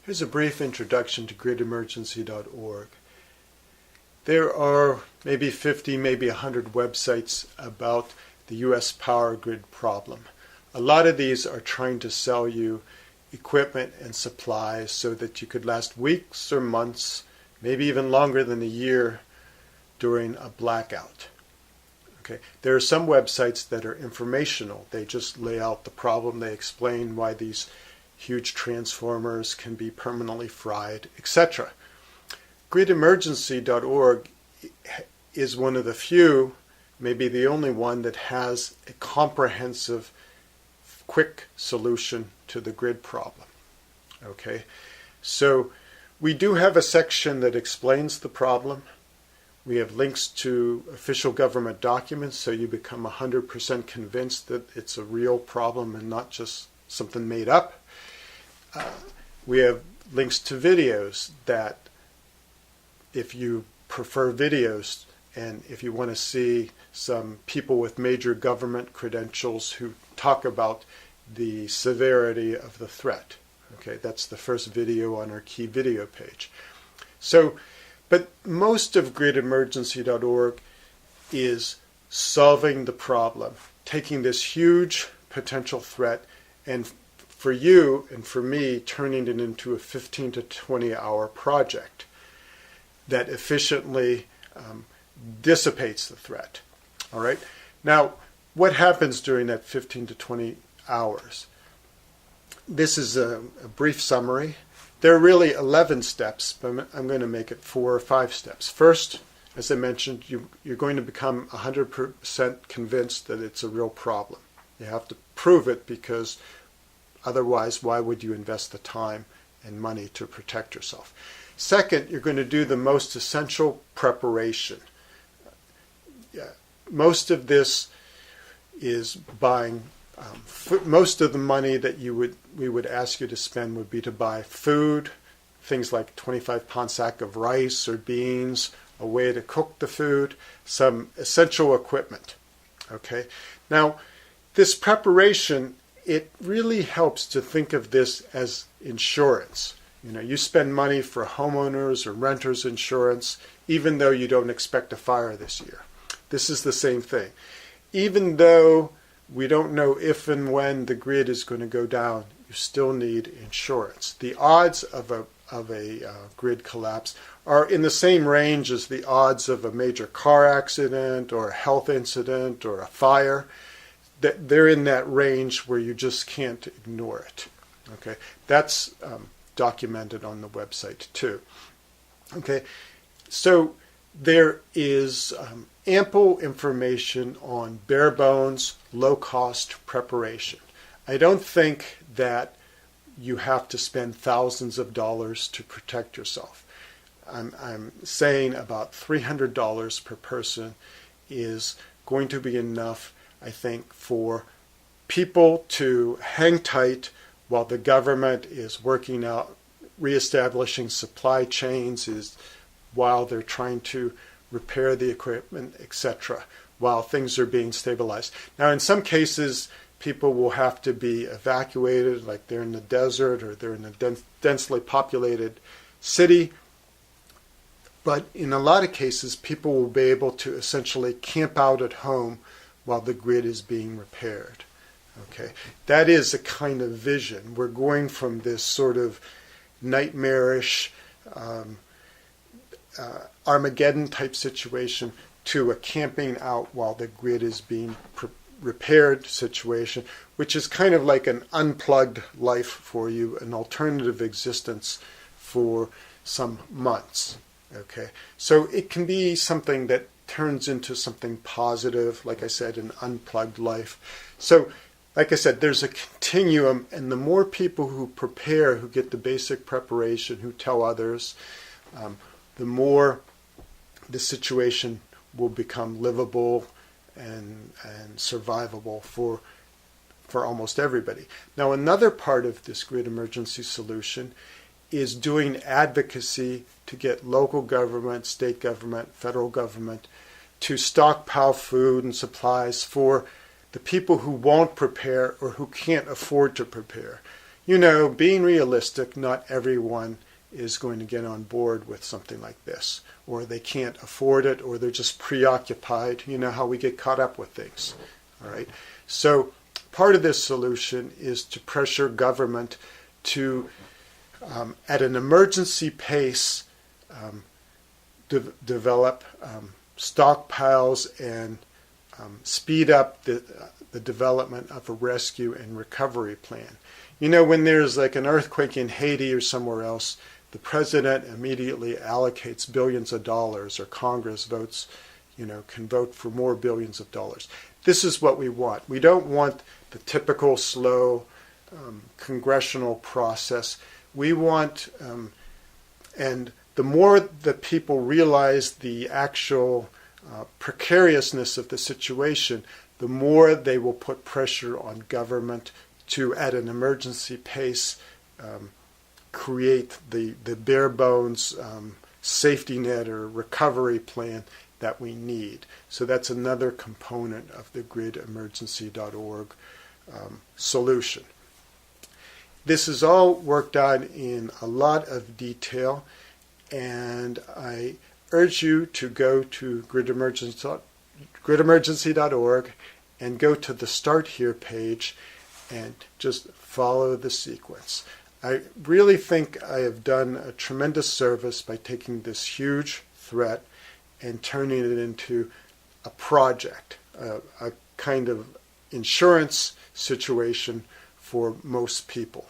Here's a brief introduction to gridemergency.org. There are maybe 50, maybe 100 websites about the U.S. power grid problem. A lot of these are trying to sell you equipment and supplies so that you could last weeks or months, maybe even longer than a year during a blackout. Okay. There are some websites that are informational. They just lay out the problem. They explain why these huge transformers can be permanently fried, etc. Gridemergency.org is one of the few, maybe the only one, that has a comprehensive, quick solution to the grid problem. Okay, so we do have a section that explains the problem. We have links to official government documents, so you become 100% convinced that it's a real problem and not just something made up. We have links to videos that, if you prefer videos and if you want to see some people with major government credentials who talk about the severity of the threat. Okay, that's the first video on our key video page. So, but most of gridemergency.org is solving the problem, taking this huge potential threat and for you and for me turning it into a 15 to 20 hour project that efficiently dissipates the threat. All right. Now, what happens during that 15 to 20 hours? This is a brief summary. There are really 11 steps, but I'm going to make it 4 or 5 steps. First, as I mentioned, you're going to become 100% convinced that it's a real problem. You have to prove it, because otherwise, why would you invest the time and money to protect yourself? Second, you're going to do the most essential preparation. Most of this is buying. Most of the money that we would ask you to spend would be to buy food, things like 25-pound sack of rice or beans, a way to cook the food, some essential equipment. Okay. Now, this preparation, it really helps to think of this as insurance. You know, you spend money for homeowners or renters insurance, even though you don't expect a fire this year. This is the same thing. Even though we don't know if and when the grid is going to go down, you still need insurance. The odds of a grid collapse are in the same range as the odds of a major car accident or a health incident or a fire. They're in that range where you just can't ignore it. Okay, that's documented on the website too. Okay, so there is ample information on bare bones, low cost preparation. I don't think that you have to spend thousands of dollars to protect yourself. I'm saying about $300 per person is going to be enough, I think, for people to hang tight while the government is working out, reestablishing supply chains, while they're trying to repair the equipment, etc., while things are being stabilized. Now, in some cases, people will have to be evacuated, like they're in the desert or they're in a densely populated city. But in a lot of cases, people will be able to essentially camp out at home while the grid is being repaired. Okay, that is a kind of vision. We're going from this sort of nightmarish Armageddon type situation to a camping out while the grid is being repaired situation, which is kind of like an unplugged life for you, an alternative existence for some months. Okay, so it can be something that turns into something positive, like I said, an unplugged life. So, like I said, there's a continuum, and the more people who prepare, who get the basic preparation, who tell others, the more the situation will become livable and survivable for almost everybody. Now, another part of this grid emergency solution is doing advocacy to get local government, state government, federal government to stockpile food and supplies for the people who won't prepare or who can't afford to prepare. being realistic, not everyone is going to get on board with something like this, or they can't afford it, or they're just preoccupied. You know how we get caught up with things. All right. So part of this solution is to pressure government to, at an emergency pace, develop stockpiles and speed up the development of a rescue and recovery plan. When there's like an earthquake in Haiti or somewhere else, the president immediately allocates billions of dollars, or Congress votes, can vote for more billions of dollars. This is what we want. We don't want the typical slow congressional process. We want, and the more that people realize the actual precariousness of the situation, the more they will put pressure on government to, at an emergency pace, create the bare bones safety net or recovery plan that we need. So that's another component of the gridemergency.org solution. This is all worked out in a lot of detail, and I urge you to go to gridemergency.org and go to the Start Here page and just follow the sequence. I really think I have done a tremendous service by taking this huge threat and turning it into a project, a kind of insurance situation for most people.